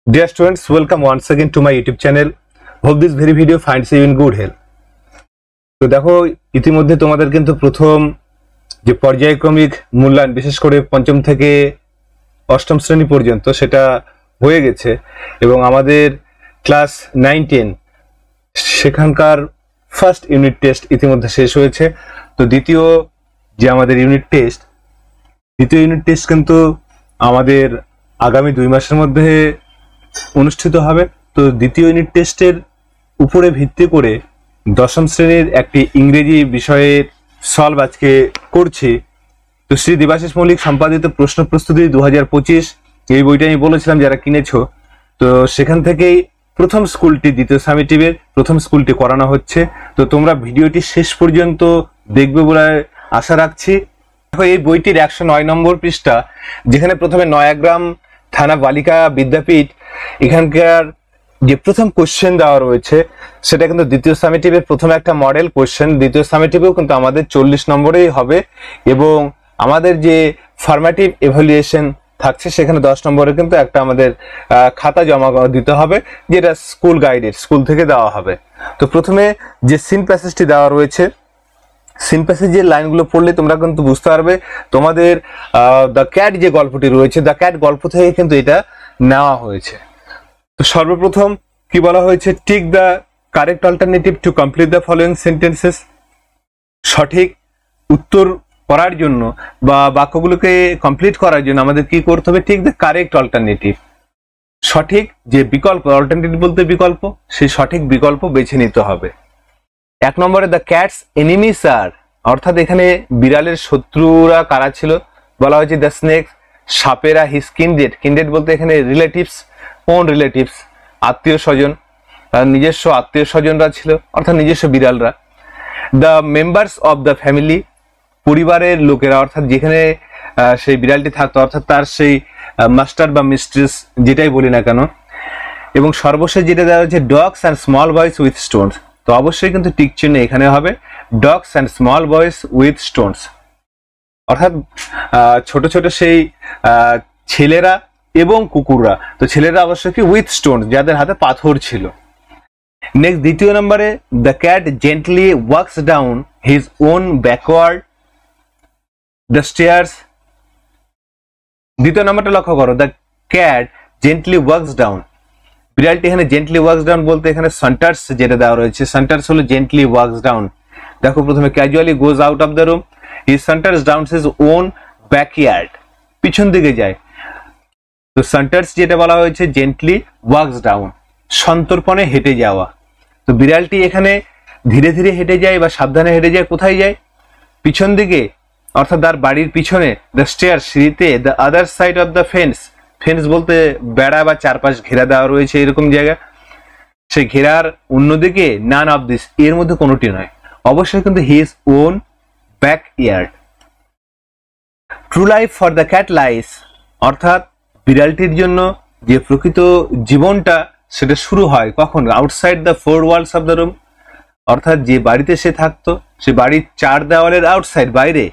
Dear students, welcome once again to my YouTube channel. Hope this very video finds you in good health. তো দেখো ইতিমধ্যে তোমাদের কিন্তু প্রথম যে পর্যায়ক্রমিক মূল্যায়ন বিশেষ করে পঞ্চম থেকে অষ্টম শ্রেণী পর্যন্ত সেটা হয়ে গেছে এবং আমাদের ক্লাস 9-10 সেখানকার ফার্স্ট ইউনিট টেস্ট ইতিমধ্যে শেষ হয়েছে। তো দ্বিতীয় যে আমাদের ইউনিট টেস্ট কিন্তু আমাদের আগামী 2 মাসের মধ্যে অনুষ্ঠিত হবে। তো দ্বিতীয় ইউনিট টেস্টের উপরে ভিত্তি করে দশম শ্রেণীর একটি ইংরেজি বিষয়ের সলভ আজকে করছি। তো শ্রী দেবাশিস মৌলিক সম্পাদিত প্রশ্ন প্রস্তুতি 2025 এই বইটা আমি বলেছিলাম যারা কিনেছো, তো সেখান থেকেই প্রথম স্কুলটি দ্বিতীয় সামেটিভের প্রথম স্কুলটি করানো হচ্ছে। তো তোমরা ভিডিওটি শেষ পর্যন্ত দেখবে বলে আশা রাখছি। দেখো এই বইটির 109 নম্বর পৃষ্ঠা, যেখানে প্রথমে নয়াগ্রাম থানা বালিকা বিদ্যাপীঠ এখানকার যে প্রথম কোশ্চেন দেওয়া রয়েছে সেটা কিন্তু দ্বিতীয় সামেটিভের প্রথম একটা মডেল কোশ্চেন। দ্বিতীয় সামেটিভেও কিন্তু আমাদের 40 নম্বরেই হবে এবং আমাদের যে ফরম্যাটিভ এভালুয়েশন থাকছে সেখানে 10 নম্বরে কিন্তু একটা আমাদের খাতা জমা দিতে হবে, যেটা স্কুল গাইডের স্কুল থেকে দেওয়া হবে। তো প্রথমে যে সিন প্যাসেজটি দেওয়া রয়েছে, সিন প্যাসেজের লাইনগুলো পড়লে তোমরা কিন্তু বুঝতে পারবে তোমাদের দ্য ক্যাট যে গল্পটি রয়েছে দ্য ক্যাট গল্প থেকে কিন্তু এটা নেওয়া হয়েছে। তো সর্বপ্রথম কি বলা হয়েছে, tick the correct alternative to complete the following sentences. সঠিক উত্তর করার জন্য বা বাক্যগুলোকে কমপ্লিট করার জন্য আমাদের কি করতে হবে, টিক দ্য কারেক্ট অল্টারনেটিভ। সঠিক যে বিকল্প, অল্টারনেটিভ বলতে বিকল্প, সেই সঠিক বিকল্প বেছে নিতে হবে। 1 নম্বরে দ্য ক্যাটস এনিমিস আর, অর্থাৎ এখানে বিড়ালের শত্রুরা কারা ছিল বলা হয়েছে দ্য স্নেক, সাপেরা হিজ কিন্ডেড। কিন্ডেড বলতে এখানে রিলেটিভস, ওন রিলেটিভস, আত্মীয় স্বজন, নিজস্ব আত্মীয় স্বজনরা ছিল অর্থাৎ নিজস্ব বিড়ালরা। The members of the family, পরিবারের লোকেরা, অর্থাৎ যেখানে সেই বিড়ালটি থাকতো অর্থাৎ তার সেই মাস্টার বা মিস্ট্রেস যেটাই বলি না কেন। এবং সর্বশেষ যেটা দেওয়া হচ্ছে dogs and small boys with Stones. তো অবশ্যই কিন্তু টিক চিহ্ন এখানে হবে, dogs and small boys with Stones, অর্থাৎ ছোট ছোট সেই ছেলেরা এবং কুকুররা। তো ছেলেরা অবশ্যই কি উইথ স্টোনস, যাদের হাতে পাথর ছিল। নেক্সট দ্বিতীয় নম্বরে the cat gently walks down his own backward the stairs. দ্বিতীয় নম্বরটা লক্ষ্য করো, the cat gently walks down. বিড়ালটি এখানে জেন্টলি ওয়াকস ডাউন বলতে এখানে সেন্টার্স যেটা দেওয়া রয়েছে, সেন্টার্স হলো জেন্টলি ওয়াকস ডাউন। দেখো প্রথমে casually goes out of the room, he saunters down his own backyard, পিছন দিকে যায়। তো সেন্টার্স যেটা বলা হয়েছে জেন্টলি ওয়াকস ডাউন, সন্তর্পণে হেঁটে যাওয়া। তো বিড়ালটি এখানে ধীরে ধীরে হেঁটে যায় বা সাবধানে হেঁটে যায়, কোথায় যায়, পিছন দিকে, অর্থাৎ তার বাড়ির পিছনে। দ্য স্টেয়ার, সিঁড়িতে। The other side of the fence, fence বলতে বেড়া বা চারপাশ ঘেরা দেওয়া রয়েছে এরকম জায়গা, সেই ঘেরার অন্যদিকে। নান অফ দিস, এর মধ্যে কোনোটি নয়, অবশ্যই কিন্তু his own backyard. True life for the cat lies, অর্থাৎ বিড়ালটির জন্য যে প্রকৃত জীবনটা সেটা শুরু হয় কখন, outside the four walls of the room, অর্থাৎ যে বাড়িতে সে থাকতো সে বাড়ির 4 দেওয়ালের আউটসাইড বাইরে।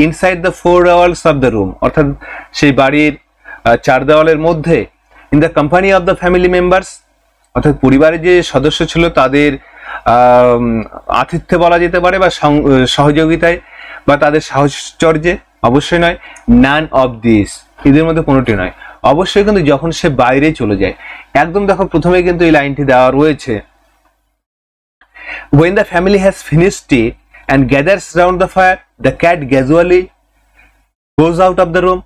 Inside the four walls of the room, অর্থাৎ সেই বাড়ির 4 দেওয়ালের মধ্যে। In the company of the family members, অর্থাৎ পরিবারের যে সদস্য ছিল তাদের আতিথ্যে বলা যেতে পারে বা সহযোগিতায় বা তাদের সাহচর্যে, অবশ্যই নয়। নান অফ দিস, এদের মধ্যে কোনোটি নয়, অবশ্যই কিন্তু যখন সে বাইরে চলে যায়। একদম দেখো প্রথমে কিন্তু এই লাইনটি দেওয়া রয়েছে, when the family has finished tea and gathers round the fire the cat casually goes out of the room,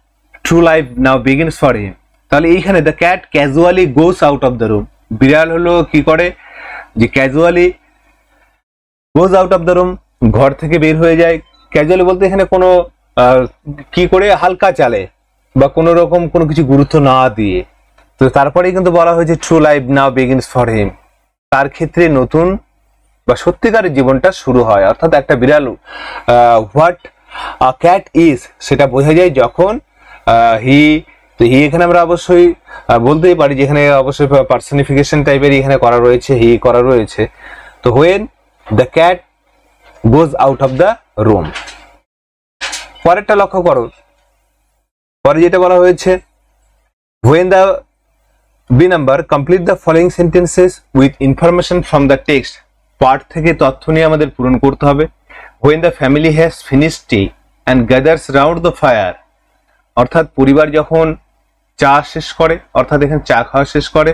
true life now begins for him। তাহলে এইখানে the cat casually goes out of the room, বিড়াল হলো কি করে, যে casually goes out of the room, ঘর থেকে বের হয়ে যায়। ক্যাজুয়ালি বলতে এখানে কোনো কি করে হালকা চালে বা কোনো রকম কোনো কিছু গুরুত্ব না দিয়ে। তো তারপরেই কিন্তু বলা হয়েছে true life now begins for him, তার ক্ষেত্রে নতুন বা সত্যিকারের জীবনটা শুরু হয়। অর্থাৎ একটা বিড়াল হোয়াট আ ক্যাট ইজ সেটা বোঝা যায় যখন হি, তো হি এখানে আমরা অবশ্যই বলতেই পারি, যেখানে অবশ্যই পার্সনিফিকেশন টাইপের এখানে করা রয়েছে, হি করা রয়েছে। তো when the cat goes out of the room. পরেরটা লক্ষ্য করো, পরে যেটা বলা হয়েছে, when the B number, complete the following sentences with information from the text. পাঠ থেকে তথ্য নিয়ে আমাদের পূরণ করতে হবে। When the family has finished tea and gathers round the fire, অর্থাৎ পরিবার যখন চা শেষ করে, অর্থাৎ এখানে চা খাওয়া শেষ করে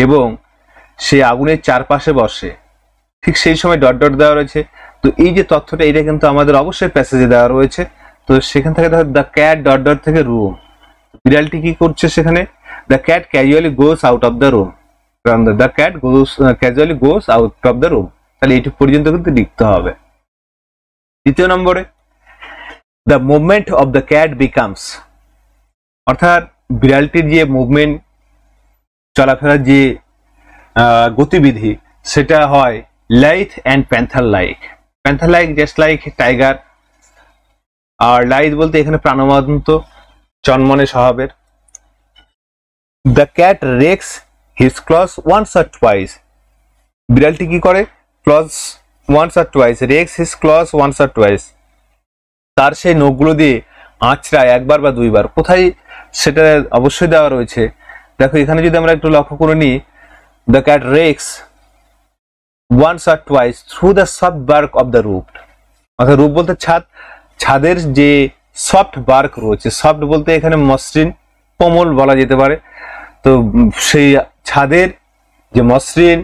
এবং সে আগুনের চারপাশে বসে, ঠিক সেই সময় ডট ডট দেওয়া রয়েছে। তো এই যে তথ্যটা, এটা কিন্তু আমাদের অবশ্যই প্যাসেজে দেওয়া রয়েছে। তো সেখান থেকে দেখো দ্য ক্যাট ডট ডট থেকে রুম, বিড়ালটি কি করছে সেখানে, the cat casually goes out of the room, the cat goes casually goes out of the room, তাহলে এইটুকু পর্যন্ত কিন্তু লিখতে হবে। দ্বিতীয় নম্বরে, the movement of the cat becomes, অর্থাৎ বিড়ালটির যে মুভমেন্ট, চলাফেরার যে গতিবিধি, সেটা হয় lithe and panther like. Panther like just like tiger, আর লাইথ বলতে এখানে প্রাণবন্ত, চনমনে স্বভাবের। The cat rakes his claws once or twice, বিড়ালটি কি করে, claws once or twice, rakes his claws once or twice, তার সেই নখগুলো দিয়ে আঁচড়ায় একবার বা দুইবার। কোথায় সেটা অবশ্যই দেওয়া রয়েছে, দেখো এখানে যদি আমরা একটু লক্ষ্য করে নিই, the cat wrecks once or twice through the soft bark of the roof, অর্থাৎ রুফ বলতে ছাদ, ছাদের যে সফট বার্ক রয়েছে, সফট বলতে এখানে মসৃণ, কোমল বলা যেতে পারে। তো সেই ছাদের যে মসৃণ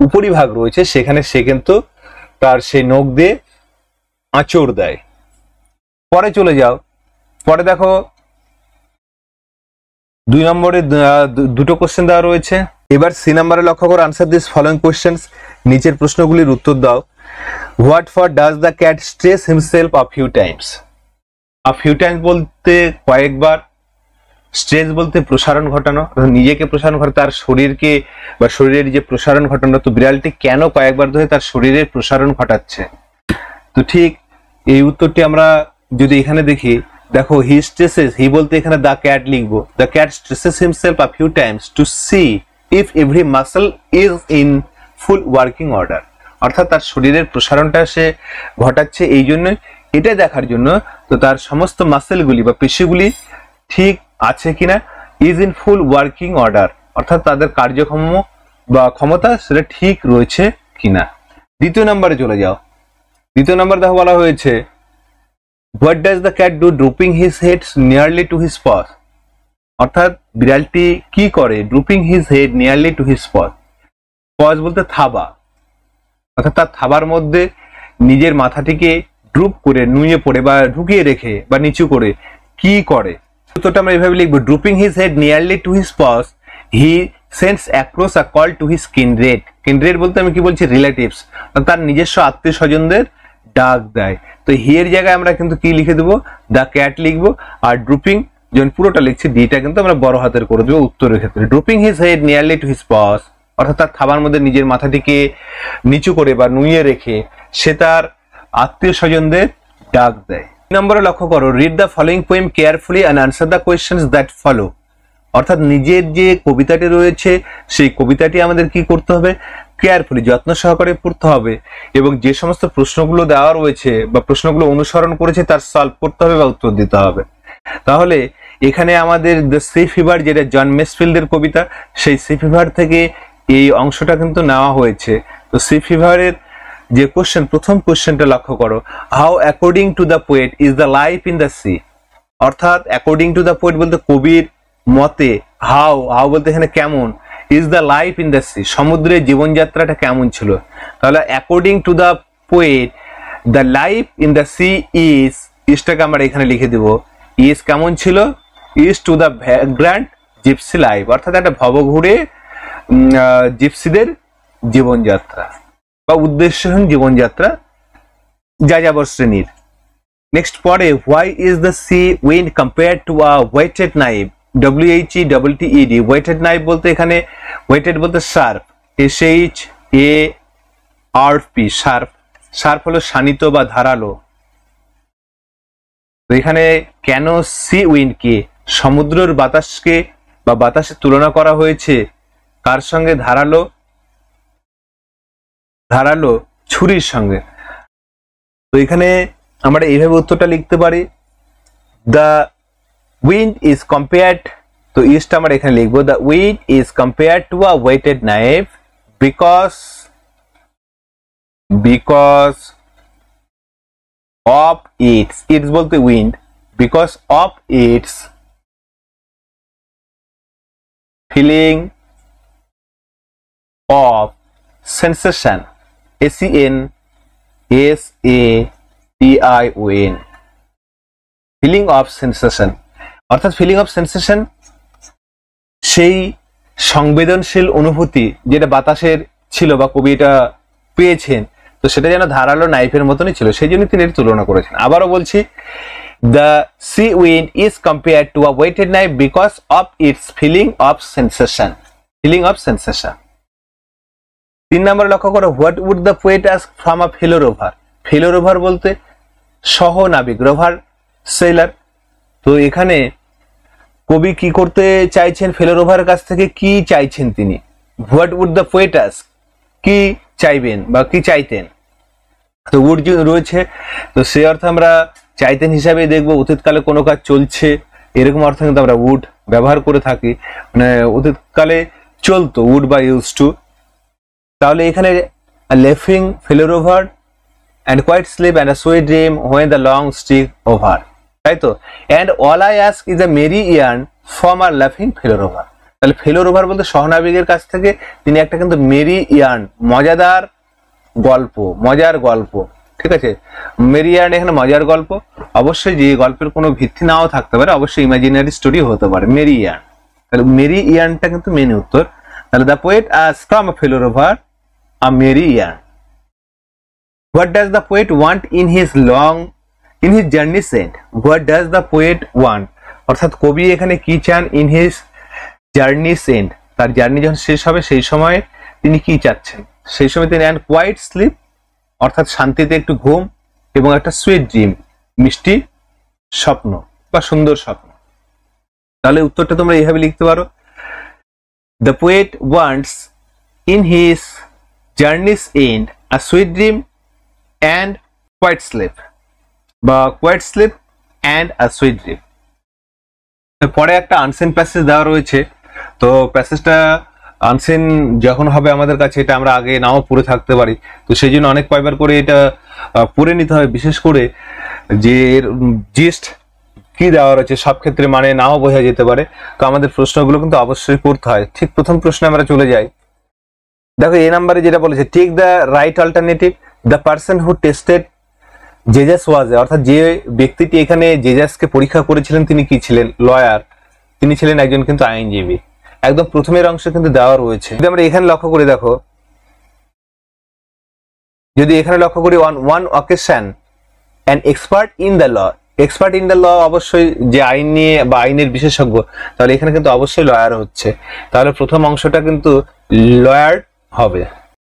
উপরিভাগ রয়েছে সেখানে সে কিন্তু তার সেই নখ দিয়ে আঁচড় দেয়। পরে চলে যাও, পরে দেখো 2 নম্বরে দুটো কোশ্চেন দেওয়া রয়েছে। এবার সি নাম্বারে লক্ষ্য করো, আনসার দিস ফলোইং কোশ্চেন্স, নিচের প্রশ্নগুলির উত্তর দাও। What for does the cat stress himself a few Times, a few Times বলতে কয়েকবার, স্ট্রেস বলতে প্রসারণ ঘটানো, নিজেকে প্রসারণ ঘটানো, তার শরীরকে বা শরীরের যে প্রসারণ ঘটানো। তো বিড়ালটি কেন কয়েকবার ধরে তার শরীরের প্রসারণ ঘটাচ্ছে, তো ঠিক এই উত্তরটি আমরা যদি এখানে দেখি, দেখো হি স্ট্রেসেস, হি বলতে এখানে দ্য ক্যাট লিখবো, the cat stretches himself a few times to see if every muscle is in full working order, অর্থাৎ তার শরীরের প্রসারণটা সে ঘটাচ্ছে এই জন্য, এটা দেখার জন্য তো তার সমস্ত মাসেলগুলি বা পেশিগুলি ঠিক আছে কিনা, is in full working order, অর্থাৎ তাদের কার্যক্ষম বা ক্ষমতা সেটা ঠিক রয়েছে কিনা। দ্বিতীয় নম্বরে চলে যাও, দ্বিতীয় নম্বর দেখো বলা হয়েছে, what does the cat do drooping his head nearly to his paws, অর্থাৎ বিড়ালটি কি করে, drooping his head nearly to his paws, paws বলতে থাবা, অর্থাৎ তার থাবার মধ্যে নিজের মাথাটিকে ড্রুপ করে, নুয়ে পড়ে বা ঢুকিয়ে রেখে বা নিচু করে কি করে। উত্তরটা আমরা এইভাবে লিখবো, drooping his head nearly to his paws he sends across a call to his kindred, kindred বলতে আমি কি বলছি, রিলেটিভস, তার নিজস্ব আত্মীয় স্বজনদের ডাক দেয়। তো হি এর জায়গায় আমরা কিন্তু কি লিখে দেবো, দ্য ক্যাট লিখবো, আর ড্রুপিং যখন পুরোটা লিখছি ডিটা কিন্তু আমরা বড় হাতের করে দেবো উত্তরের ক্ষেত্রে। Drooping his head nearly to his paws, অর্থাৎ তার থাবার মধ্যে নিজের মাথাটিকে নিচু করে বা নুয়ে রেখে সে তার আত্মীয় স্বজনদের ডাক দেয়। নম্বরে লক্ষ্য করো, read the following poem carefully and answer the questions that follow, অর্থাৎ নিজের যে কবিতাটি রয়েছে সেই কবিতাটি আমাদের কি করতে হবে, কেয়ারফুলি যত্ন সহকারে পড়তে হবে এবং যে সমস্ত প্রশ্নগুলো দেওয়া রয়েছে বা প্রশ্নগুলো অনুসরণ করেছে তার সলভ করতে হবে বা উত্তর দিতে হবে। তাহলে এখানে আমাদের দ্য সি ফিভার, যেটা জন মেসফিল্ডের কবিতা, সেই সি ফিভার থেকে এই অংশটা কিন্তু নেওয়া হয়েছে। তো সি ফিভারের যে কোশ্চেন, প্রথম কোশ্চেনটা লক্ষ্য করো, how according to the poet is the life in the sea, অর্থাৎ অ্যাকর্ডিং টু দ্য পোয়েট বলতে কবির মতে, হাউ, হাউ বলতে এখানে কেমন, is the life in the sea, সমুদ্রের জীবনযাত্রাটা কেমন ছিল। তাহলে according to the poet the life in the sea is, ইজটাকে আমরা এখানে লিখে দেব, ইজ কেমন ছিল, is to the vagrant gypsy life, অর্থাৎ একটা ভবঘুরে জিপসিদের জীবনযাত্রা বা উদ্দেশ্যহীন জীবনযাত্রা যাযাবর শ্রেণীর। নেক্সট পরে, why is the sea wind compare to a weighted knife, WHETTED, whetted knife বলতে এখানে ওয়েটেড বলতে শার্প, SHARP, শার্প, শার্প হলো শানিত বা ধারালো। তো এখানে কেন সি উইন্ডকে, সমুদ্রের বাতাসকে বা বাতাসের তুলনা করা হয়েছে কার সঙ্গে, ধারালো, ধারালো ছুরির সঙ্গে। তো এখানে আমরা এইভাবে উত্তরটা লিখতে পারি, দ্য উইন্ড ইজ কম্পেয়ার্ড, তো তো ইজটা আমরা এখানে লিখবো the wind is compared to a weighted knife because of its বলতে wind, because of its feeling of sensation, SENSATION, feeling of sensation, অর্থাৎ ফিলিং অফ সেন্সেশন সেই সংবেদনশীল অনুভূতি যেটা বাতাসের ছিল বা কবি এটা পেয়েছেন, তো সেটা যেন ধারালো নাইফের মতনই ছিল, সেই জন্য তিনি এর তুলনা করেছেন। আবারও বলছি, the sea wind is compared to a weighted knife because of its feeling of sensation, feeling of sensation. 3 নম্বরে লক্ষ্য করো, what would the poet ask from a fellow rover. Fellow rover বলতে সহনাবিক, রোভার সেলার। তো এখানে কবি কি করতে চাইছেন, ফেলো রোভারের কাছ থেকে কি চাইছেন তিনি? What would the poet ask, কি চাইবেন বা কি চাইতেন। তো উড রয়েছে, তো সে অর্থে আমরা চাইতেন হিসাবে দেখবো অতীতকালে কোনো কাজ চলছে, এরকম অর্থে কিন্তু আমরা উড ব্যবহার করে থাকি, মানে অতীতকালে চলতো, উড বা ইউজ টু। তাহলে এখানে লেফিং ফেলো rover and quiet sleep and a sweet dream when the long streak over, তাই তো। and all I ask is a merry yarn from a laughing fellow rover। তাহলে ফেলো রোভার বলতে সহনাবিকের কাছ থেকে তিনি একটা কিন্তু মেরি ইয়ার্ন, মজাদার গল্প, মজার গল্প, ঠিক আছে। মেরি ইয়ার্ন এখানে মজার গল্প, অবশ্যই যে গল্পের কোনো ভিত্তি নাও থাকতে পারে, অবশ্যই ইমাজিনারি স্টোরি হতে পারে, মেরি ইয়ার্ন। তাহলে মেরি ইয়ার্নটা কিন্তু মেন উত্তর। তাহলে the poet asked from a fellow rover a merry yarn। What does the poet want in his journey's end? What does the poet want? অর্থাৎ কবি এখানে কি চান in his journey's end, তার জার্নি যখন শেষ হবে সেই সময় তিনি কি চাচ্ছেন, সেই সময় তিনি and quiet sleep, অর্থাৎ শান্তিতে একটু ঘুম, এবং একটা sweet dream, মিষ্টি স্বপ্ন বা সুন্দর স্বপ্ন। তাহলে উত্তরটা তোমরা এইভাবে লিখতে পারো, the poet wants in his journey's end a sweet dream and quiet sleep, বা quiet sleep and a sweet dream। পরে একটা আনসেন প্যাসেজ দেওয়া রয়েছে, তো প্যাসেজটা আনসেন যখন হবে আমাদের কাছে, এটা আমরা আগে নাও পড়ে থাকতে পারি, তো সেই জন্য অনেক কয়েকবার করে এটা পড়ে নিতে হবে, বিশেষ করে যে জিস্ট কি দেওয়া রয়েছে সব ক্ষেত্রে মানে নাও বোঝা যেতে পারে, তো আমাদের প্রশ্নগুলো কিন্তু অবশ্যই করতে হয়। ঠিক প্রথম প্রশ্নে আমরা চলে যাই। দেখো এই নাম্বারে যেটা বলেছে, take the right alternative, the person who tested Jesus was, অর্থাৎ যে ব্যক্তিটি এখানে জেজাসকে পরীক্ষা করেছিলেন তিনি কি ছিলেন, লয়ার, তিনি ছিলেন একজন কিন্তু আইনজীবী। একদম প্রথমের অংশ কিন্তু দেওয়া রয়েছে। যদি আমরা এখানে লক্ষ্য করে দেখো, যদি এখানে লক্ষ্য করি, on one occasion an expert in the law, expert in the law অবশ্যই যে আইন নিয়ে বা আইনের বিশেষজ্ঞ, তাহলে এখানে কিন্তু অবশ্যই লয়ার হচ্ছে, তাহলে প্রথম অংশটা কিন্তু লয়ার হবে।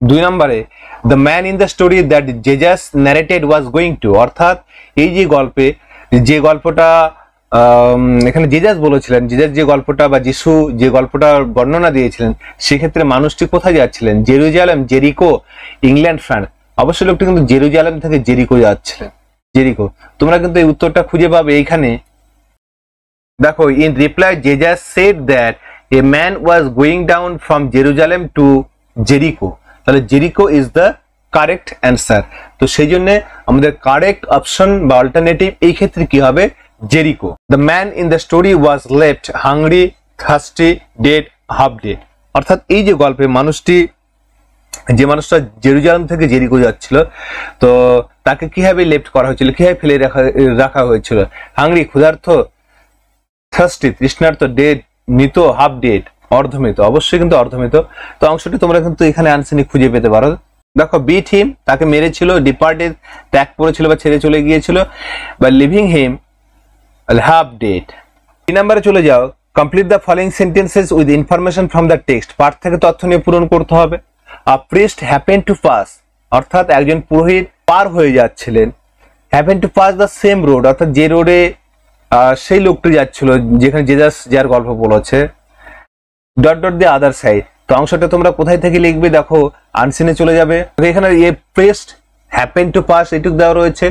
2 নম্বরে, the man in the story that Jesus narrated was going to, অর্থাৎ এই যে গল্পে যে গল্পটা এখানে জেজাস বলেছিলেন, জেজাস যে গল্পটা বা যিশু যে গল্পটা বর্ণনা দিয়েছিলেন, সেক্ষেত্রে মানুষটি কোথায় যাচ্ছিলেন, জেরুজালেম, জেরিকো, ইংল্যান্ড, ফ্রান্স। অবশ্যই লোকটি কিন্তু জেরুজালেম থেকে জেরিকো যাচ্ছিলেন, জেরিকো। তোমরা কিন্তু এই উত্তরটা খুঁজে পাবে এইখানে। দেখো, in reply Jesus said that a man was going down from Jerusalem to Jericho, তাহলে Jericho is the correct answer. তো সেই জন্য আমাদের কারেক্ট অপশন বা অল্টারনেটিভ এই ক্ষেত্রে কি হবে, Jericho. The man in the story was left hungry, thirsty, dead, half dead, অর্থাৎ এই যে গল্পে মানুষটি, যে মানুষটা জেরুজালেম থেকে জেরিকো যাচ্ছিল, তো তাকে কিভাবে লেফট করা হয়েছিল, কিভাবে ফেলে রাখা হয়েছিল, হাংরি ক্ষুধার্ত, থার্স্টি তৃষ্ণার্ত, ডেড মৃত, হাফ ডেড অর্ধমৃত, অবশ্যই কিন্তু অর্ধমৃত। তো অংশটি তোমরা কিন্তু এখানে আনসারটি খুঁজে পেতে পারো। দেখো, বিট হিম তাকে মেরেছিল, ডিপার্টেড ত্যাগ করেছিল বা ছেড়ে চলে গিয়েছিল, বা লিভিং হিম হাফ ডেড। 3 নম্বরে চলে যাও, complete the following sentences with information from the text, পাঠ থেকে তথ্য নিয়ে পূরণ করতে হবে। আ প্রিস্ট হ্যাপেন টু পাস, অর্থাৎ একজন পুরোহিত পার হয়ে যাচ্ছিলেন, happen to pass the same road, অর্থাৎ যে রোডে সেই লোকটি যাচ্ছিল যেখানে জেজাস যার গল্প বলেছে, ডট ডট দি আদার সাইড। তো অংশটা তোমরা কোথায় থেকে লিখবে, দেখো আনসিনে চলে যাবে, এখানে a priest happen to pass এটুক দেওয়া রয়েছে,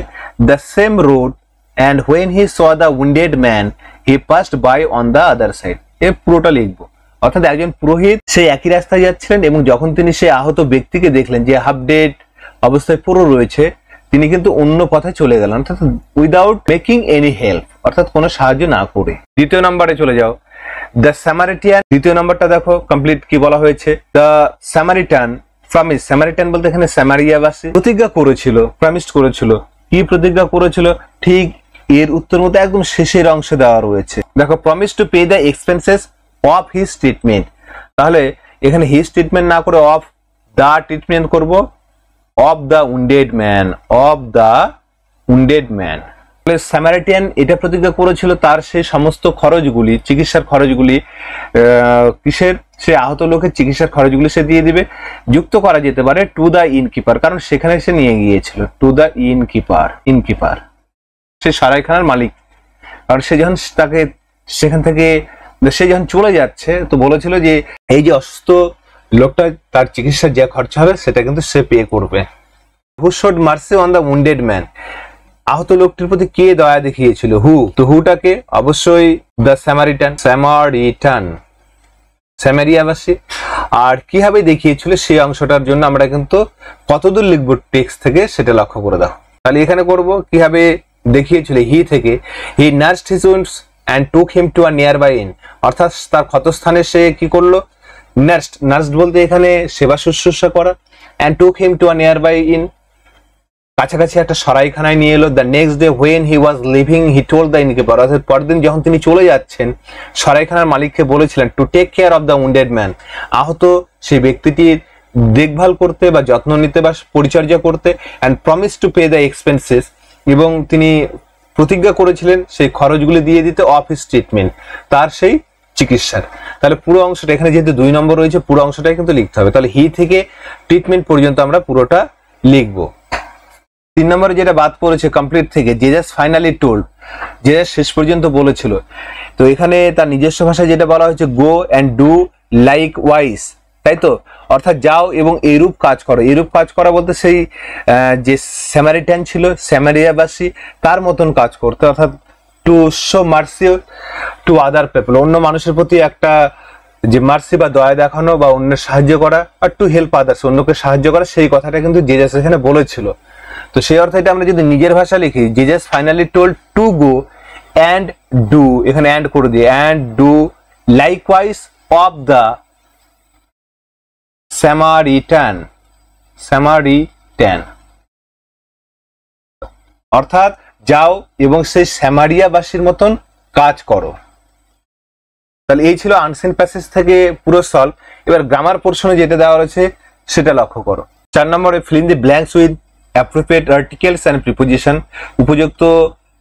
the same road and when he saw the wounded man he passed by on the other side. এর পুরোটা লিখবো। অর্থাৎ একজন পুরোহিত সেই একই রাস্তায় যাচ্ছিলেন এবং যখন তিনি সেই আহত ব্যক্তিকে দেখলেন যে হাফ ডেড অবস্থায় পুরো রয়েছে, তিনি কিন্তু অন্য পথে চলে গেলেন, অর্থাৎ উইদাউট মেকিং এনি হেল্প, অর্থাৎ কোনো সাহায্য না করে। দ্বিতীয় নম্বরে চলে যাও, দ্য স্যামারিটান। দ্বিতীয় নম্বরটা দেখো কমপ্লিট কি বলা হয়েছে। দ্য স্যামারিটান প্রমিস, স্যামারিটান বলতে এখানে স্যামারিয়াবাসী প্রতিজ্ঞা করেছিল, প্রমিস করেছিল। কি প্রতিজ্ঞা করেছিল? ঠিক এর উত্তর মতো একদম শেষের অংশে দেওয়া রয়েছে। দেখো, promise to pay the expenses of his treatment. তাহলে এখানে হিজ ট্রিটমেন্ট না করে অফ দা ট্রিটমেন্ট করব, of the wounded man, of the wounded man. Samaritan এটা প্রতিজ্ঞা করেছিল তার সেই সমস্ত খরচগুলি, চিকিৎসার খরচগুলি, কিসের, সে আহত লোকের চিকিৎসার খরচগুলি সে দিয়ে দিবে। যুক্ত করা যেতে পারে টু দা ইনকিপার, কারণ সেখানে সে নিয়ে গিয়েছিল। টু দা ইনকিপার, ইনকিপার সে সরাইখানার মালিক। কারণ সে যখন তাকে সেখান থেকে সে যখন চলে যাচ্ছে তো বলেছিল যে এই যে অসুস্থ লোকটা, তার চিকিৎসার যে খরচা হবে সেটা কিন্তু সে পে করবে। Who showed mercy on the wounded man. আহত লোকটির প্রতি কে দয়া দেখিয়েছিল? হু। তো হুটাকে অবশ্যই দ্য স্যামারিটান, স্যামারিটান স্যামারিয়াবাসী। আর কিভাবে দেখিয়েছিল সেই অংশটার জন্য আমরা কিন্তু কতদূর লিখবো টেক্সট থেকে সেটা লক্ষ্য করে দাও। তাহলে এখানে করব কিভাবে দেখিয়েছিল। হি থেকে, he nursed his wounds and took him to a nearby inn, অর্থাৎ তার ক্ষতস্থানে সে কি করলো? নার্সড, নার্সড বলতে এখানে সেবা শুশ্রূষা করা। and took him to a nearby inn, কাছাকাছি একটা সরাইখানায় নিয়ে এলো। the next day when he was leaving he told the innkeeper, অর্থাৎ পরদিন যখন তিনি চলে যাচ্ছেন সরাইখানার মালিককে বলেছিলেন to take care of the wounded man, আহত সেই ব্যক্তিটির দেখভাল করতে বা যত্ন নিতে বা পরিচর্যা করতে। and promised to pay the expenses, এবং তিনি প্রতিজ্ঞা করেছিলেন সেই খরচগুলি দিয়ে দিতে অফ হিজ ট্রিটমেন্ট, তার সেই চিকিৎসার। তাহলে পুরো অংশটা এখানে যেহেতু 2 নম্বর রয়েছে, পুরো অংশটাই কিন্তু লিখতে হবে। তাহলে হি থেকে ট্রিটমেন্ট পর্যন্ত আমরা পুরোটা লিখব। 3 নম্বরে যেটা বাদ পড়েছে কমপ্লিট থেকে, জেজাস ফাইনালি টোল্ড, জেজাস শেষ পর্যন্ত বলেছিল। তো এখানে তার নিজস্ব ভাষায় যেটা বলা হয়েছে, গো অ্যান্ড ডু লাইক ওয়াইজ, তাই তো? অর্থাৎ যাও এবং এইরূপ কাজ করো। এইরূপ কাজ করা বলতে সেই যে স্যামারিটান ছিল, স্যামারিয়াবাসী, তার মতন কাজ করতে, অর্থাৎ to show mercy to other people, অন্য মানুষের প্রতি একটা যে মার্সি বা দয়া দেখানো বা অন্যের সাহায্য করা, আর টু হেল্প আদার্স, অন্যকে সাহায্য করা, সেই কথাটা কিন্তু জেজাস এখানে বলেছিল। তো সেই অর্থে এটা আমরা যদি নিজের ভাষা লিখি, Jesus finally told to go and do, এখানে অ্যান্ড করে দিয়ে, and do likewise of the Samaritan, Samaritan, অর্থাৎ যাও এবং সেই স্যামারিয়াবাসীর মতন কাজ করো। তাহলে এই ছিল আনসিন প্যাসেজ থেকে পুরো সলভ। এবার গ্রামার পোর্শনে যেটা দেওয়া রয়েছে সেটা লক্ষ্য করো। 4 নম্বরে fill in the blanks with appropriate articles and preposition, উপযুক্ত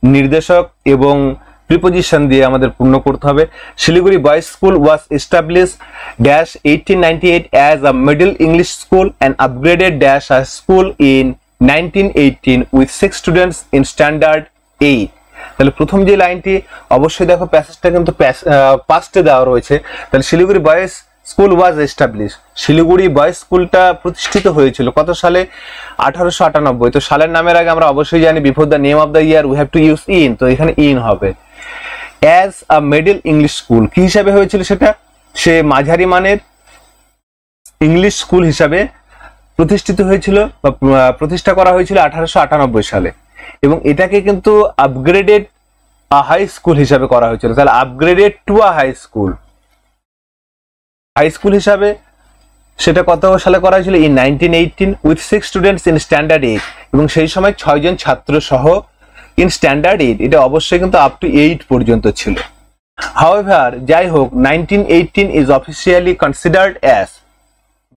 নির্দেশক এবং প্রিপোজিশন দিয়ে আমাদের পূর্ণ করতে হবে। Siliguri boys school was established dash 1898 as a middle English school and upgraded dash a school in 1918 with 6 students in standard 8। তাহলে প্রথম যে লাইনটি অবশ্যই দেখো প্যাসেজটা কিন্তু পাস্টে দেওয়া রয়েছে। তাহলে Siliguri boys school was establish, Siliguri boys স্কুলটা প্রতিষ্ঠিত হয়েছিল কত সালে? 1898। তো সালের নামের আগে আমরা অবশ্যই জানি before the name of the year we have to use in, তো এখানে ইন হবে। As a middle English school, কি হিসাবে হয়েছিল সেটা? সে মাঝারি মানের ইংলিশ স্কুল হিসাবে প্রতিষ্ঠিত হয়েছিল বা প্রতিষ্ঠা করা হয়েছিল 1898 সালে, এবং এটাকে কিন্তু আপগ্রেডেড হাই স্কুল হিসাবে করা হয়েছিল। তাহলে upgraded to a high school, high school হিসাবে সেটা কত সালে করা হয়েছিল? In 1918 with 6 students in standard 8, এবং সেই সময় 6 জন ছাত্র সহ ইন স্ট্যান্ডার্ড 8, এটা অবশ্যই কিন্তু আপ টু 8 পর্যন্ত ছিল। হাউএভার, যাই হোক, 1918 ইজ অফিসিয়ালি কনসিডার্ড অ্যাজ,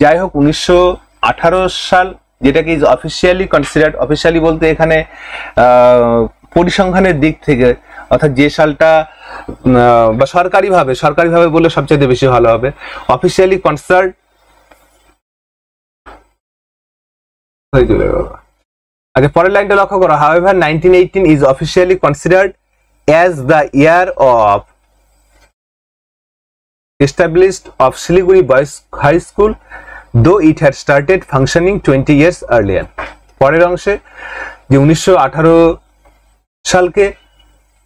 যাই হোক 1918 সাল যেটাকে ইজ অফিসিয়ালি কনসিডার্ড, অফিসিয়ালি বলতে এখানে পরিসংখ্যানের দিক থেকে, অর্থাৎ যে সালটা বা সরকারিভাবে বললে সবচেয়ে বেশি ভালো হবে, অফিসিয়ালি কনসিডার্ড হয়ে চলে গেল। আচ্ছা, পরের লাইনটা লক্ষ্য করো। However 1918 is officially considered as the year of established of Siliguri Boys High School, though it had started functioning 20 years earlier. পরের অংশে যে 1918 সালকে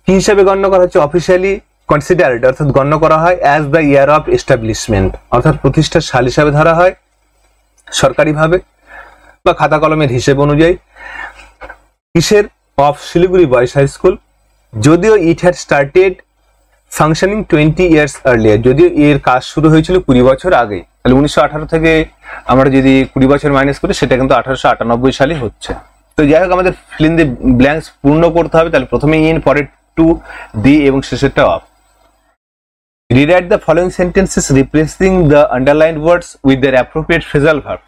কি হিসাবে গণ্য করা হচ্ছে? অফিসিয়ালি কনসিডার্ড অর্থাৎ গণ্য করা হয় as the year of establishment, অর্থাৎ প্রতিষ্ঠার সাল হিসাবে ধরা হয় সরকারিভাবে বা খাতা কলমের হিসেব অনুযায়ী। কিসের? Of Siliguri boys high school. যদিও it had started functioning 20 years earlier, যদিও এর কাজ শুরু হয়েছিল 20 বছর আগে। তাহলে 1918 থেকে আমরা যদি 20 বছর মাইনাস করি সেটা কিন্তু 1898 সালে হচ্ছে। তো যাই হোক, আমাদের ফিল ইন দি ব্ল্যাঙ্কস পূর্ণ করতে হবে। তাহলে প্রথমে ইন, পরে টু, দি এবং শেষেরটা of. Rewrite the following sentences replacing the underlined words with their appropriate phrasal verb,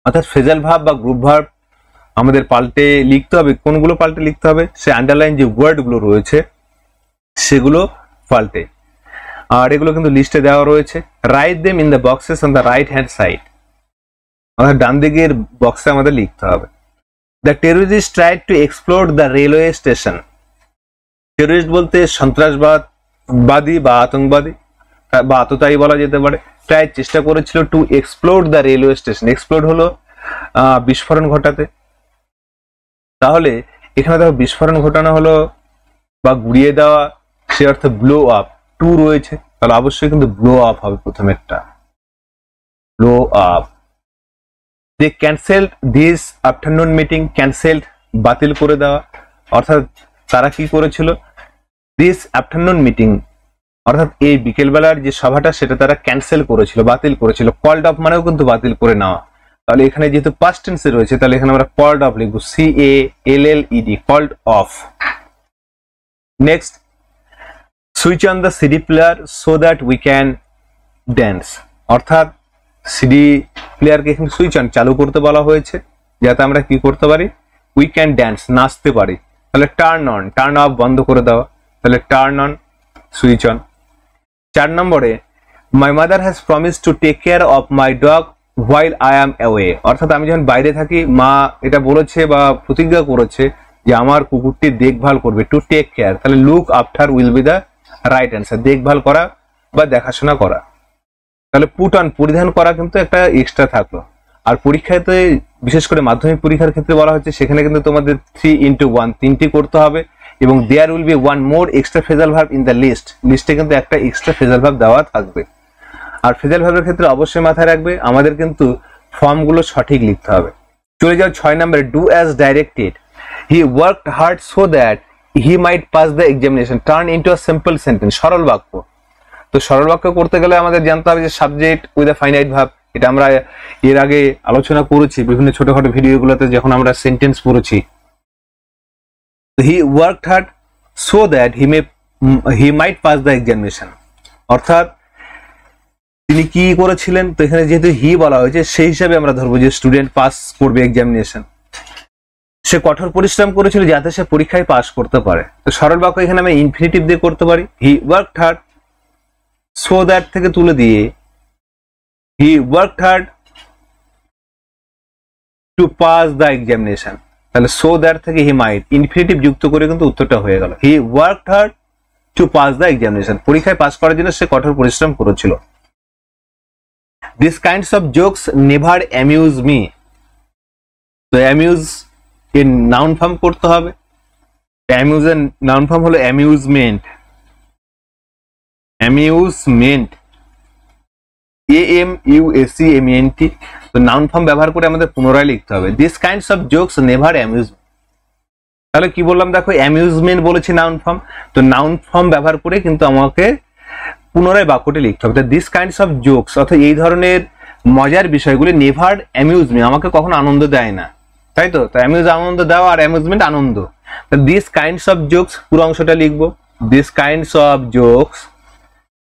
অর্থাৎ ফ্রেজাল ভার্ব বা গ্রুপ ভার্ব আমাদের পাল্টে লিখতে হবে। কোনগুলো পাল্টে লিখতে হবে? সে আন্ডারলাইন যে ওয়ার্ডগুলো রয়েছে সেগুলো পাল্টে। আর এগুলো কিন্তু লিস্টে দেওয়া রয়েছে। Write them in the boxes on the right hand side, অর্থাৎ ডান দিকের বক্সে আমাদের লিখতে হবে। The terrorist tried to explore the railway station. Terrorist বলতে সন্ত্রাসবাদী বা আতঙ্কবাদী বা আততায়ী বলা যেতে পারে। ট্রাই চেষ্টা করেছিল to explore the railway station. Explore হলো বিস্ফোরণ ঘটাতে। তাহলে এখানে দেখো বিস্ফোরণ ঘটানো হলো বা গুড়িয়ে দেওয়া, সে অর্থে ব্লো আপ। টু রয়েছে, তাহলে অবশ্যই কিন্তু ব্লো আপ হবে প্রথমেরটা, blow up. They cancelled this afternoon meeting. Cancelled বাতিল করে দেওয়া, অর্থাৎ তারা কি করেছিল? দিস আফটারনুন মিটিং, অর্থাৎ এই বিকেলবেলার যে সভাটা সেটা তারা ক্যান্সেল করেছিল, বাতিল করেছিল। কল্ড অফ মানেও কিন্তু বাতিল করে নেওয়া। তাহলে এখানে যেহেতু পাস্ট টেন্সে রয়েছে তাহলে এখানে আমরা কল্ড অফ লিখবো, CALLED, called off. Next, switch on the CD player so that we can dance, অর্থাৎ সিডি প্লেয়ারকে এখানে সুইচ অন চালু করতে বলা হয়েছে যাতে আমরা কি করতে পারি? উই ক্যান ড্যান্স, নাচতে পারি। তাহলে টার্ন অন, টার্ন অফ বন্ধ করে দেওয়া, তাহলে টার্ন অন, সুইচ অন। 4 নম্বরে, my mother has promise to take care of my dog while I am away, অর্থাৎ আমি যখন বাইরে থাকি মা এটা বলেছে বা প্রতিজ্ঞা করেছে যে আমার কুকুরটির দেখভাল করবে। টু টেক কেয়ার, তাহলে look after will be the right answer, দেখভাল করা বা দেখাশোনা করা। তাহলে পুট অন, পরিধান করা কিন্তু একটা এক্সট্রা থাকলো। আর পরীক্ষাতে বিশেষ করে মাধ্যমিক পরীক্ষার ক্ষেত্রে বলা হচ্ছে সেখানে কিন্তু তোমাদের 3x1 তিনটি করতে হবে এবং there will be one more extra phrasal verb in the list. লিস্টে কিন্তু একটা এক্সট্রা ফ্রেজাল ভার্ব দেওয়া থাকবে। আর ফ্রেজাল ভার্বের ক্ষেত্রে অবশ্যই মাথায় রাখবে আমাদের কিন্তু ফর্মগুলো সঠিক লিখতে হবে। চলে যাও 6 নম্বরে, do as directed. He worked hard so that he might pass the examination. Turn into a simple sentence, সরল বাক্য। তো সরল বাক্য করতে গেলে আমাদের জানতে হবে যে subject with a finite verb. এটা আমরা এর আগে আলোচনা করেছি বিভিন্ন ছোটখাটো ভিডিওগুলোতে যখন আমরা সেন্টেন্স পড়েছি। He worked hard so that he might pass the examination, অর্থাৎ তিনি কি করেছিলেন? তো এখানে যেহেতু হি বলা হয়েছে সেই হিসাবে আমরা ধরবো যে স্টুডেন্ট পাস করবে এক্সামিনেশন। সে কঠোর পরিশ্রম করেছিল যাতে সে পরীক্ষায় পাস করতে পারে। তো সরল বাক্য এখানে আমি ইনফিনিটিভ দিয়ে করতে পারি। হি ওয়ার্কড হার্ড, সো দ্যাট থেকে তুলে দিয়ে হি worked hard to pass the examination. তাহলে সো দ্যাট থেকে হি মাইট ইনফিনিটিভ যুক্ত করে কিন্তু উত্তরটা হয়ে গেল। হি worked hard to pass the examination, পরীক্ষায় পাস করার জন্য সে কঠোর পরিশ্রম করেছিল। This kinds of jokes never amuse me. তো অ্যামিউজ এর নাউন ফর্ম করতে হবে। অ্যামিউজ এর নাউন ফর্ম হলো অ্যামিউজমেন্ট। Amusement, AMUSEMENT। তো নাউন ফর্ম ব্যবহার করে আমাদের পুনরায় লিখতে হবে। This kinds of jokes never amuse. তাহলে কি বললাম দেখো, অ্যামিউজমেন্ট বলেছি নাউন ফর্ম। তো নাউন ফর্ম ব্যবহার করে কিন্তু আমাকে পুনরায় বাক্যটি লিখতে হবে। দিস কাইন্ডস অফ জোকস, অর্থাৎ এই ধরনের মজার বিষয়গুলি নেভার অ্যামিউজ মি, আমাকে কখনো আনন্দ দেয় না, তাই তো। অ্যামিউজ আনন্দ দেওয়া আর অ্যামিউজমেন্ট আনন্দ। দিস কাইন্ডস অফ জোকস পুরো অংশটা লিখবো। দিস কাইন্ডস অফ জোকস,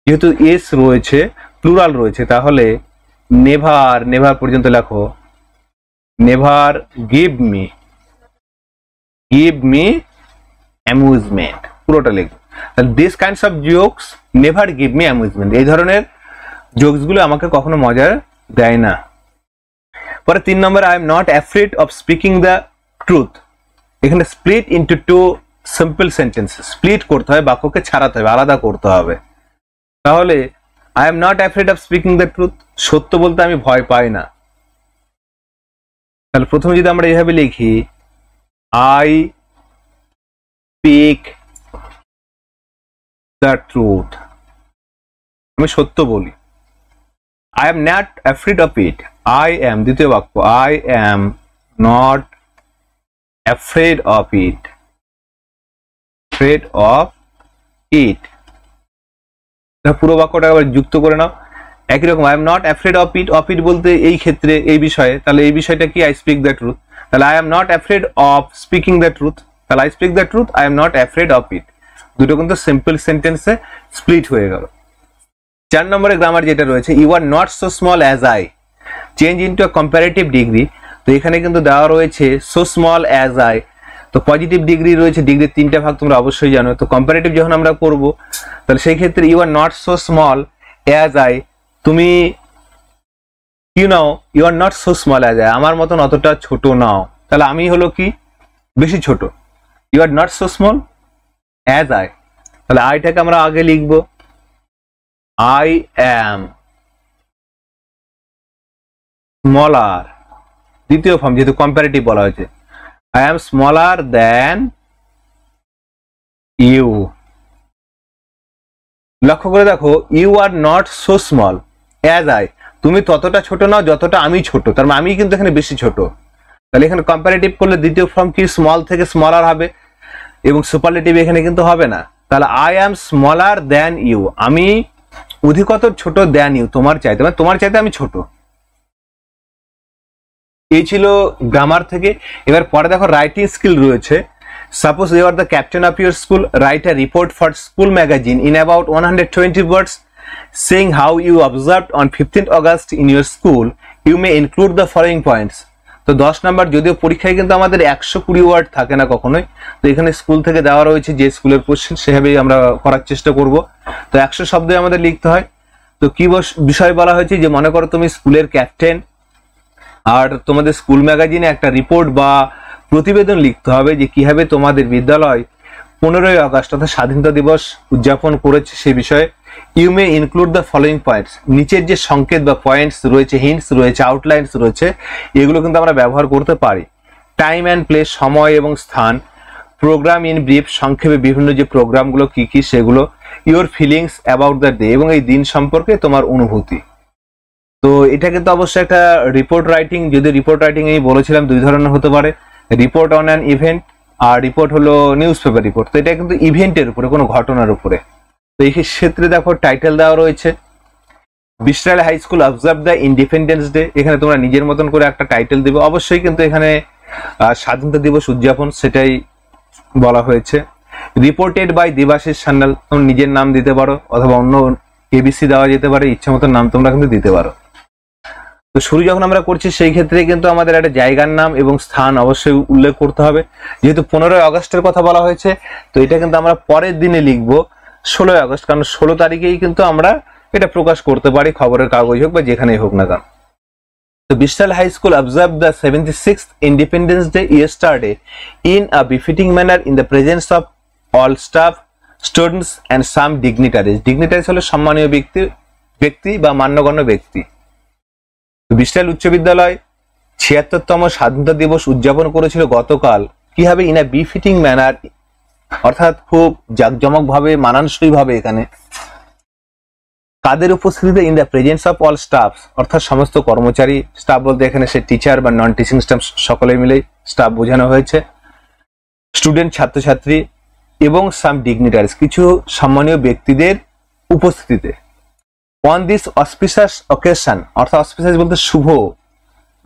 যেহেতু এস রয়েছে প্লুরাল রয়েছে তাহলে নেভার, নেভার পর্যন্ত লেখো, নেভার গিভ মি অ্যামিউজমেন্ট, পুরোটা লিখবো। This kinds of jokes never give me amusement, এই ধরনের জোকস গুলো আমাকে কখনো মজা দেয় না। পরে 3 নম্বর, I am not afraid of speaking the truth. এখানে split into 2 simple sentences, split করতে হবে, বাক্যকে ছাড়াতে হবে, আলাদা করতে হবে। তাহলে I am not afraid of speaking the truth, সত্য বলতে আমি ভয় পাই না। তাহলে প্রথমে যদি আমরা এইভাবে লিখি, আই স্পিক দ্য ট্রুথ, আমি সত্য বলি। I am not afraid of it, I am, দ্বিতীয় বাক্য, I am not afraid of it, afraid of it. পুরো বাক্যটা আবার যুক্ত করে নাও একই রকম, I am not afraid of it, of it বলতে এই ক্ষেত্রে এই বিষয়ে, তাহলে এই বিষয়টা কি, আই স্পিক দ্য ট্রুথ, তাহলে I am not afraid of speaking the truth, তাহলে I speak the truth, I am not afraid of ইট, দুটো কিন্তু সিম্পল সেন্টেন্সে স্প্লিট হয়ে গেল। 4 নম্বরে গ্রামার যেটা রয়েছে, you are not so small as I, change into a comparative degree. তো এখানে কিন্তু দেওয়া রয়েছে সো স্মল অ্যাজ আই, তো পজিটিভ ডিগ্রি রয়েছে, ডিগ্রির 3টা ভাগ তোমরা অবশ্যই জানো। তো কম্পারেটিভ যখন আমরা করব তাহলে সেই ক্ষেত্রে you are not so small as I, তুমি কি নাও, you are not so small as I, আমার মতন অতটা ছোট নাও, তাহলে আমি হলো কি বেশি ছোট, you are not so small as I, তাহলে আইটাকে আমরা আগে লিখবো, আই অ্যাম স্মলার, দ্বিতীয় ফর্ম যেহেতু কম্পারেটিভ বলা হয়েছে, I am smaller than you। লক্ষ্য করে দেখো, you are not so small as I, তুমি ততটা ছোট নাও যতটা আমি ছোট, তার মানে আমি কিন্তু এখানে বেশি ছোট, তাহলে এখানে কম্পারেটিভ করলে দ্বিতীয় ফর্ম কি স্মল থেকে স্মলার হবে, এবং সুপারলেটিভ এখানে কিন্তু হবে না, তাহলে I am smaller than you, আমি অধিকতর ছোট than you, তোমার চাইতে, মানে তোমার চাইতে আমি ছোট। এই ছিল গ্রামার থেকে। এবার পরে দেখো রাইটিং স্কিল রয়েছে। Suppose you are the captain of your school, write a report for school magazine in about 120 words saying how you observed on 15th August in your school. You may include the following points. তো 10 নম্বর, যদিও পরীক্ষায় কিন্তু আমাদের 120 word থাকে না কখনোই, তো এখানে স্কুল থেকে দেওয়া রয়েছে যে স্কুলের কোশ্চেন সেভাবেই আমরা করার চেষ্টা করব। তো 100 শব্দে আমাদের লিখতে হয়। তো কি বিষয় বলা হয়েছে, যে মনে করো তুমি স্কুলের ক্যাপ্টেন, আর তোমাদের স্কুল ম্যাগাজিনে একটা রিপোর্ট বা প্রতিবেদন লিখতে হবে যে কিভাবে তোমাদের বিদ্যালয় 15ই আগস্ট অর্থাৎ স্বাধীনতা দিবস উদযাপন করেছে সেই বিষয়ে। You may include the following points, নিচের যে সংকেত বা পয়েন্টস রয়েছে, হিন্টস রয়েছে, আউটলাইনস রয়েছে, এগুলো কিন্তু আমরা ব্যবহার করতে পারি। টাইম অ্যান্ড প্লেস, সময় এবং স্থান। প্রোগ্রাম ইন ব্রিফ, সংক্ষেপে বিভিন্ন যে প্রোগ্রামগুলো কি কি সেগুলো। Your feelings about the day, এবং এই দিন সম্পর্কে তোমার অনুভূতি। তো এটা কিন্তু অবশ্যই একটা রিপোর্ট রাইটিং, যদি রিপোর্ট রাইটিং এই বলেছিলাম 2 ধরনের হতে পারে, রিপোর্ট অন অ্যান ইভেন্ট, আর রিপোর্ট হলো নিউজ পেপার রিপোর্ট। তো এটা কিন্তু ইভেন্টের উপরে, কোনো ঘটনার উপরে। তো এই ক্ষেত্রে দেখো টাইটেল দেওয়া রয়েছে, বিশরাল high school observe the Independence Day, এখানে তোমরা নিজের মতন করে একটা টাইটেল দিবে, অবশ্যই কিন্তু এখানে স্বাধীনতা দিবস উদযাপন সেটাই বলা হয়েছে। রিপোর্টেড বাই দেবাশিস সান্যাল, তোমরা নিজের নাম দিতে পারো, অথবা অন্য এবিসি দেওয়া যেতে পারে, ইচ্ছা মতন নাম তোমরা কিন্তু দিতে পারো। তো শুরু যখন আমরা করছি সেই ক্ষেত্রে কিন্তু আমাদের একটা জায়গার নাম এবং স্থান অবশ্যই উল্লেখ করতে হবে। যেহেতু 15ই আগস্টের কথা বলা হয়েছে, তো এটা কিন্তু আমরা পরের দিনে লিখবো 16ই আগস্ট, কারণ 16 তারিখেই কিন্তু আমরা এটা প্রকাশ করতে পারি, খবরের কাগজ হোক বা যেখানেই হোক না কেন। তো Bishal high school observe the 76th Independence Day yesterday in a befitting manner in the presence of all staff, students and some dignitaries. Dignitaries হলো সম্মানীয় ব্যক্তি বা মান্যগণ্য ব্যক্তি। বিশাল উচ্চ বিদ্যালয় 76তম স্বাধীনতা দিবস উদযাপন করেছিল গতকাল, কিভাবে, ইন আ বিফিটিং ম্যানার, অর্থাৎ খুব জাঁকজমক ভাবে, মানানসই ভাবে। এখানে কাদের উপস্থিতিতে, in the presence of all staff, অর্থাৎ সমস্ত কর্মচারী, স্টাফ বলতে এখানে সে টিচার বা নন টিচিং স্টাফ সকলে মিলে স্টাফ বোঝানো হয়েছে, স্টুডেন্ট ছাত্রছাত্রী এবং সাম ডিগনিটারিজ কিছু সম্মানীয় ব্যক্তিদের উপস্থিতিতে। অন দিস অসপিশিয়াস অকেশন, অর্থাৎ অসপিশিয়াস বলতে শুভ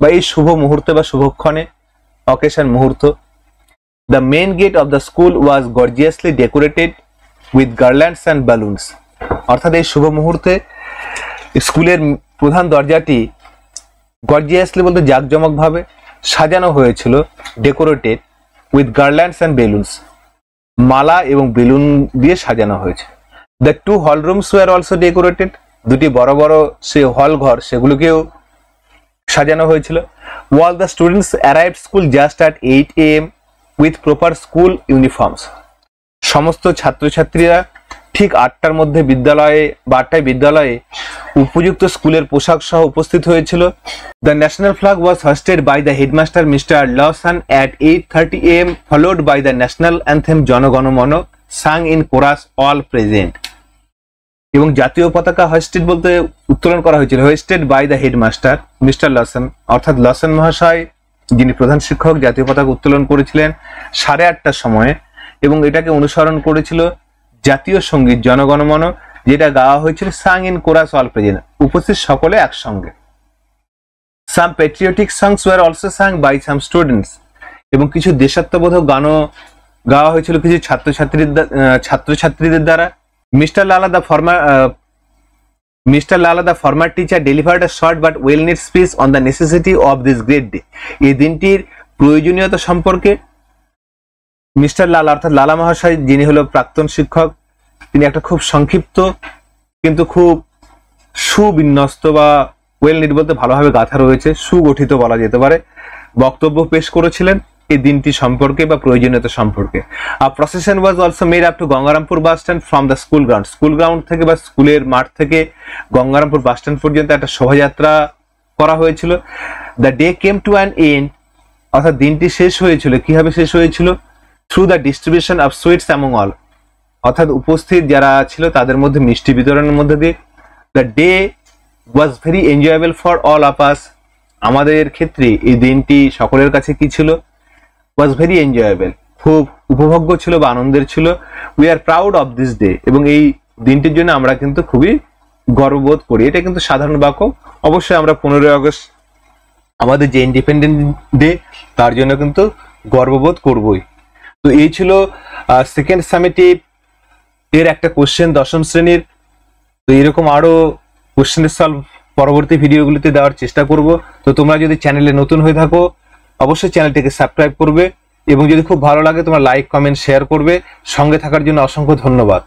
বা এই শুভ মুহূর্তে বা শুভক্ষণে, অকেশন মুহূর্ত। The main gate of the school was gorgeously decorated with garlands and balloons, অর্থাৎ এই শুভ মুহূর্তে স্কুলের প্রধান দরজাটি গর্জিয়াসলি বলতে জাঁকজমক ভাবে সাজানো হয়েছিল, decorated with garlands and balloons, মালা এবং বেলুন দিয়ে সাজানো হয়েছে। দ্য 2 হল রুমস ওয়ার অলসো ডেকোরেটেড, দুটি বড় বড় সে হল ঘর সেগুলোকেও সাজানো হয়েছিল। All the students arrived school just at 8 AM with proper school uniforms, সমস্ত ছাত্রছাত্রীরা ঠিক 8টার মধ্যে বিদ্যালয়ে বা 8টায় বিদ্যালয়ে উপযুক্ত স্কুলের পোশাক সহ উপস্থিত হয়েছিল। The national flag was hoisted by the headmaster mister Lawson at 8:30 AM, followed by the national anthem Jana Gana Mana sung in chorus all present. এবং জাতীয় পতাকা হোয়েস্টেড বলতে উত্তোলন করা হয়েছিল hoisted by the headmaster mister Lawson, অর্থাৎ লসন মহাশয় যিনি প্রধান শিক্ষক জাতীয় পতাকা উত্তোলন করেছিলেন 8:30টার সময়ে, এবং এটাকে অনুসরণ করেছিল জাতীয় সঙ্গীত জনগণমন, যেটা গাওয়া হয়েছিল sung in chorus all present, উপস্থিত সকলে একসঙ্গে। Some patriotic songs were also sung by some students, এবং কিছু দেশাত্মবোধক গানও গাওয়া হয়েছিল কিছু ছাত্রছাত্রীদের দ্বারা। মিস্টার লালা the former teacher delivered a short but well need speech on the necessity of this great day. এই দিনটির প্রয়োজনীয়তা সম্পর্কে মিস্টার লালা অর্থাৎ লালা মহাশয় যিনি হলো প্রাক্তন শিক্ষক, তিনি একটা খুব সংক্ষিপ্ত কিন্তু খুব সুবিন্যস্ত বা ওয়েল নিড বলতে ভালোভাবে গাঁথা রয়েছে, সুগঠিত বলা যেতে পারে, বক্তব্য পেশ করেছিলেন এই দিনটি সম্পর্কে বা প্রয়োজনীয়তা সম্পর্কে। আর procession was also made up to Gangarampur bus stand from the school ground থেকে বা স্কুলের মাঠ থেকে গঙ্গারামপুর বাস স্ট্যান্ড পর্যন্ত একটা শোভাযাত্রা করা হয়েছিল। The day came to an end, অর্থাৎ দিনটি শেষ হয়েছিল, কিভাবে শেষ হয়েছিল? Through the distribution of sweets among all, অর্থাৎ উপস্থিত যারা ছিল তাদের মধ্যে মিষ্টি বিতরণের মধ্যে দিয়ে। The day was very enjoyable for all of us, আমাদের ক্ষেত্রে এই দিনটি সকলের কাছে কি ছিল? ওয়াজ ভেরি এনজয়েবল, খুব উপভোগ্য ছিল বা আনন্দের ছিল। We are proud of this day, এবং এই দিনটির জন্য আমরা কিন্তু খুবই গর্ববোধ করি। এটা কিন্তু সাধারণ বাক্য, অবশ্যই আমরা 15ই আগস্ট আমাদের যে ইন্ডিপেন্ডেন্ট ডে তার জন্য কিন্তু গর্ববোধ করবই। তো এই ছিল সেকেন্ড সামেটিভ এর একটা কোশ্চেন 10ম শ্রেণীর। তো এরকম আরো কোশ্চেনের সলভ পরবর্তী ভিডিওগুলিতে দেওয়ার চেষ্টা করব। তো তোমরা যদি চ্যানেলে নতুন হয়ে থাকো অবশ্যই চ্যানেলটিকে সাবস্ক্রাইব করবে, এবং যদি খুব ভালো লাগে তোমরা লাইক কমেন্ট শেয়ার করবে। সঙ্গে থাকার জন্য অসংখ্য ধন্যবাদ।